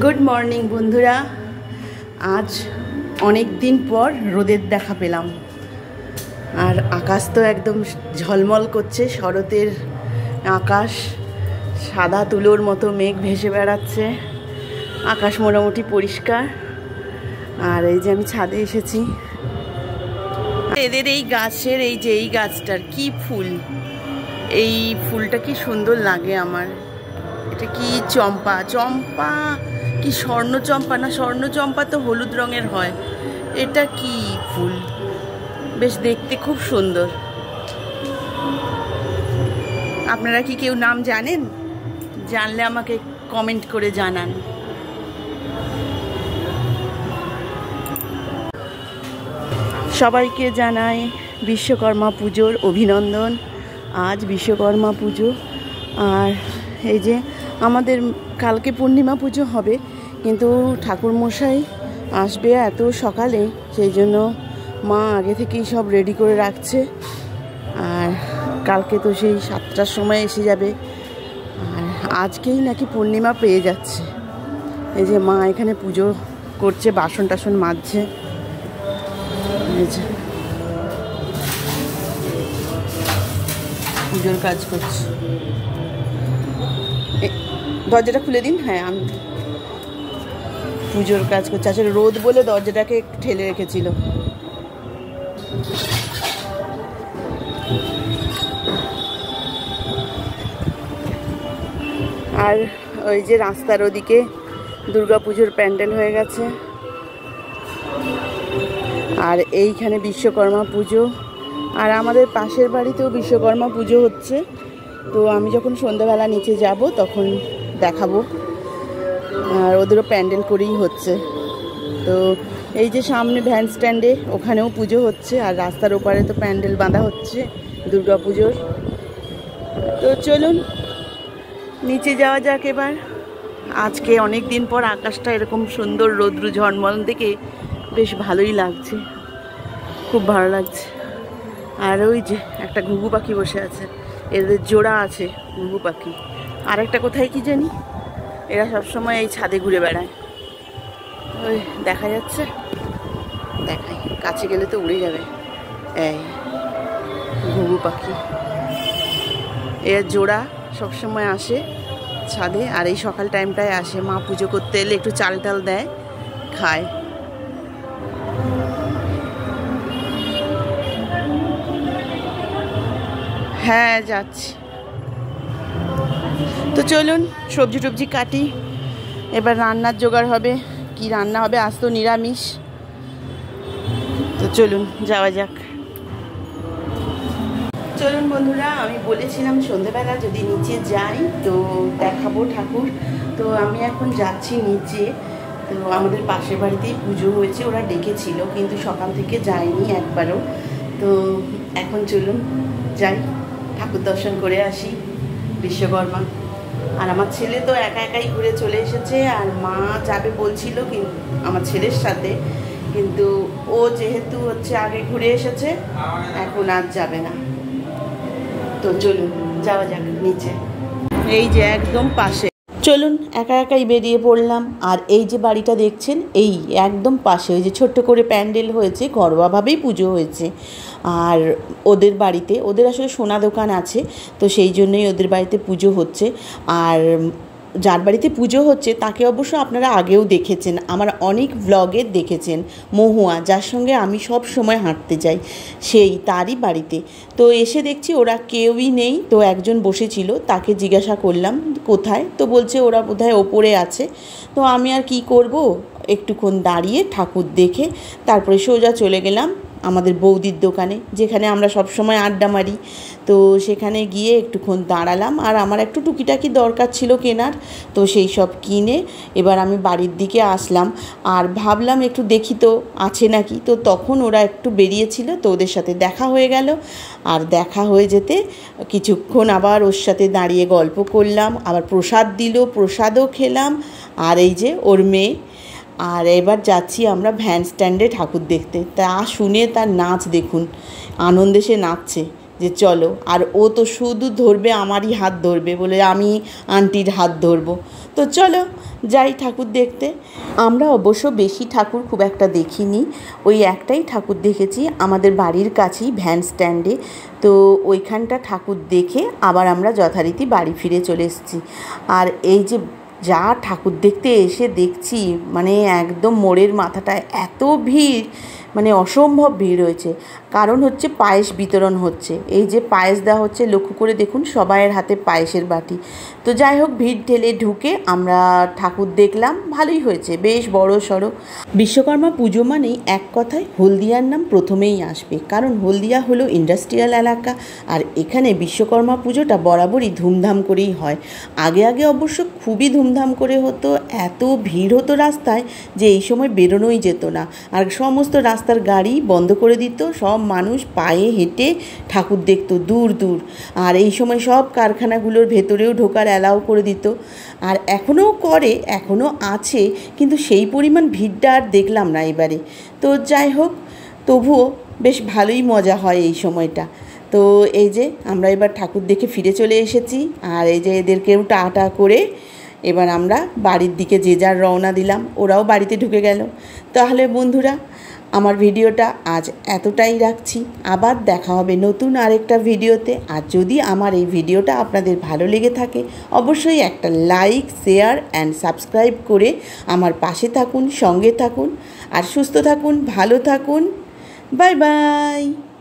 Good morning বন্ধুরা। আজ অনেক দিন পর রোদের দেখা পেলাম, আর আকাশ তো একদম ঝলমল করছে। শরতের আকাশ, সাদা তুলোর মতো মেঘ ভেসে বেড়াচ্ছে, আকাশ মোটামুটি পরিষ্কার। আর এই যে আমি ছাদে এসেছি, এদের এই গাছের এই গাছটার কি ফুল, এই ফুলটা কি সুন্দর লাগে আমার। এটা কি চম্পা, চম্পা কি স্বর্ণ চম্পা না? স্বর্ণ চম্পা তো হলুদ রঙের হয়। এটা কি ফুল, বেশ দেখতে খুব সুন্দর। আপনারা কি কেউ নাম জানেন? জানলে আমাকে কমেন্ট করে জানান। সবাইকে জানাই বিশ্বকর্মা পুজোর অভিনন্দন। আজ বিশ্বকর্মা পুজো, আর এই যে আমাদের কালকে পূর্ণিমা পুজো হবে, কিন্তু ঠাকুরমশাই আসবে এত সকালে, সেই জন্য মা আগে থেকেই সব রেডি করে রাখছে। আর কালকে তো সেই 7টার সময় এসে যাবে, আর আজকেই নাকি পূর্ণিমা পেয়ে যাচ্ছে। এই যে মা এখানে পুজো করছে, বাসন টাসন মাজছে। এই যে পুজোর কাজ করছে। দরজাটা খুলে দিন। হ্যাঁ, আমি পুজোর কাজ করছি। আসলে রোদ বলে দরজাটাকে ঠেলে রেখেছিল। আর ওই যে রাস্তার ওদিকে দুর্গাপুজোর প্যান্ডেল হয়ে গেছে, আর এইখানে বিশ্বকর্মা পুজো। আর আমাদের পাশের বাড়িতেও বিশ্বকর্মা পুজো হচ্ছে, তো আমি যখন সন্ধ্যাবেলা নিচে যাব তখন দেখাবো। আর ওদেরও প্যান্ডেল করেই হচ্ছে। তো এই যে সামনে ভ্যান স্ট্যান্ডে, ওখানেও পুজো হচ্ছে, আর রাস্তার ওপারে তো প্যান্ডেল বাঁধা হচ্ছে দুর্গা পুজোর। তো চলুন নিচে যাওয়া যাক এবার। আজকে অনেক দিন পর আকাশটা এরকম সুন্দর রৌদ্র ঝলমল দেখে বেশ ভালোই লাগছে, খুব ভালো লাগছে। আর ওই যে একটা ঘুঘু পাখি বসে আছে, এদের জোড়া আছে ঘুঘু পাখি। আর একটা কোথায় কি জানি, এরা সবসময় এই ছাদে ঘুরে বেড়ায়। ওই দেখা যাচ্ছে, দেখাই, কাছে গেলে তো উড়ে যাবে। এই ঘুঘু পাখি, এর জোড়া সবসময় আসে ছাদে, আর এই সকাল টাইমটায় আসে। মা পুজো করতে এলে একটু চাল টাল দেয়, খায়। হ্যাঁ যাচ্ছি। তো চলুন সবজি টবজি কাটি, এবার রান্নার জোগাড় হবে। কি রান্না হবে? আজ তো নিরামিষ। তো চলুন যাওয়া যাক। চলুন বন্ধুরা, আমি বলেছিলাম সন্ধেবেলা যদি নিচে যাই তো দেখাবো ঠাকুর। তো আমি এখন যাচ্ছি নিচে। তো আমাদের পাশের বাড়িতেই পুজো হয়েছে, ওরা ডেকেছিল, কিন্তু সকাল থেকে যায়নি একবারও। তো এখন চলুন যাই, ঠাকুর দর্শন করে আসি বিশ্বকর্মা। আর আমার ছেলে তো একা একাই ঘুরে চলে এসেছে, আর মা যাবে বলছিল কিন্তু আমার ছেলের সাথে, কিন্তু ও যেহেতু আগে ঘুরে এসেছে, এখন আর যাবে না। তো চলুন যাওয়া যাক নিচে। এই যে একদম পাশে, চলুন একা একাই বেরিয়ে পড়লাম। আর এই যে বাড়িটা দেখছেন, এই একদম পাশে ওই যে ছোট্ট করে প্যান্ডেল হয়েছে, ঘরোয়াভাবেই পুজো হয়েছে। আর ওদের বাড়িতে, ওদের আসলে সোনা দোকান আছে, তো সেই জন্যই ওদের বাড়িতে পুজো হচ্ছে। আর যার বাড়িতে পুজো হচ্ছে তাকে অবশ্য আপনারা আগেও দেখেছেন, আমার অনেক ব্লগে দেখেছেন, মহুয়া, যার সঙ্গে আমি সব সময় হাঁটতে যাই, সেই তারই বাড়িতে। তো এসে দেখছি ওরা কেউই নেই। তো একজন বসেছিল, তাকে জিজ্ঞাসা করলাম কোথায়, তো বলছে ওরা বোধহয় ওপরে আছে। তো আমি আর কি করব, একটুক্ষণ দাঁড়িয়ে ঠাকুর দেখে তারপরে সোজা চলে গেলাম আমাদের বৌদির দোকানে, যেখানে আমরা সব সময় আড্ডা মারি। তো সেখানে গিয়ে একটুক্ষণ দাঁড়ালাম, আর আমার একটু টুকিটাকি দরকার ছিল কেনার, তো সেই সব কিনে এবার আমি বাড়ির দিকে আসলাম। আর ভাবলাম একটু দেখি তো আছে নাকি। তো তখন ওরা একটু বেরিয়েছিল, তো ওদের সাথে দেখা হয়ে গেল। আর দেখা হয়ে যেতে কিছুক্ষণ আবার ওর সাথে দাঁড়িয়ে গল্প করলাম, আবার প্রসাদ দিল, প্রসাদও খেলাম। আর এই যে ওর মেয়ে। আর এবার যাচ্ছি আমরা ভ্যান স্ট্যান্ডে ঠাকুর দেখতে। তা শুনে তার নাচ দেখুন, আনন্দে সে নাচছে যে চলো। আর ও তো শুধু ধরবে আমারই হাত ধরবে, বলে আমি আন্টির হাত ধরবো। তো চলো যাই ঠাকুর দেখতে। আমরা অবশ্য বেশি ঠাকুর খুব একটা দেখিনি, ওই একটাই ঠাকুর দেখেছি আমাদের বাড়ির কাছেই ভ্যান স্ট্যান্ডে। তো ওইখানটা ঠাকুর দেখে আবার আমরা যথারীতি বাড়ি ফিরে চলে এসেছি। আর এই যে যা ঠাকুর দেখতে এসে দেখছি, মানে একদম মোড়ের মাথাটায় এত ভিড়, মানে অসম্ভব ভিড় হয়েছে। কারণ হচ্ছে পায়েস বিতরণ হচ্ছে, এই যে পায়েস দেওয়া হচ্ছে, লক্ষ্য করে দেখুন সবাইয়ের হাতে পায়েসের বাটি। তো যাই হোক, ভিড় ঠেলে ঢুকে আমরা ঠাকুর দেখলাম, ভালোই হয়েছে, বেশ বড় সড়ো। বিশ্বকর্মা পুজো মানেই এক কথায় হলদিয়ার নাম প্রথমেই আসবে, কারণ হলদিয়া হলো ইন্ডাস্ট্রিয়াল এলাকা। আর এখানে বিশ্বকর্মা পুজোটা বরাবরই ধুমধাম করেই হয়। আগে আগে অবশ্য খুবই ধুমধাম করে হতো, এত ভিড় হতো রাস্তায় যে এই সময় বেরোনোই যেত না। আর সমস্ত রাস্তার গাড়ি বন্ধ করে দিত, সব মানুষ পায়ে হেঁটে ঠাকুর দেখতো দূর দূর। আর এই সময় সব কারখানাগুলোর ভেতরেও ঢোকার অ্যালাউ করে দিত। আর এখনও করে, এখনও আছে, কিন্তু সেই পরিমাণ ভিড়টা আর দেখলাম না এবারে। তো যাই হোক, তবুও বেশ ভালোই মজা হয় এই সময়টা। তো এই যে আমরা এবার ঠাকুর দেখে ফিরে চলে এসেছি, আর এই যে এদেরকেও টাটা করে এবার আমরা বাড়ির দিকে যে যার রওনা দিলাম, ওরাও বাড়িতে ঢুকে গেল। তাহলে বন্ধুরা, আমার ভিডিওটা আজ এতটাই রাখছি, আবার দেখা হবে নতুন আরেকটা ভিডিওতে। আর যদি আমার এই ভিডিওটা আপনাদের ভালো লেগে থাকে, অবশ্যই একটা লাইক, শেয়ার অ্যান্ড সাবস্ক্রাইব করে আমার পাশে থাকুন, সঙ্গে থাকুন, আর সুস্থ থাকুন, ভালো থাকুন। Bye bye.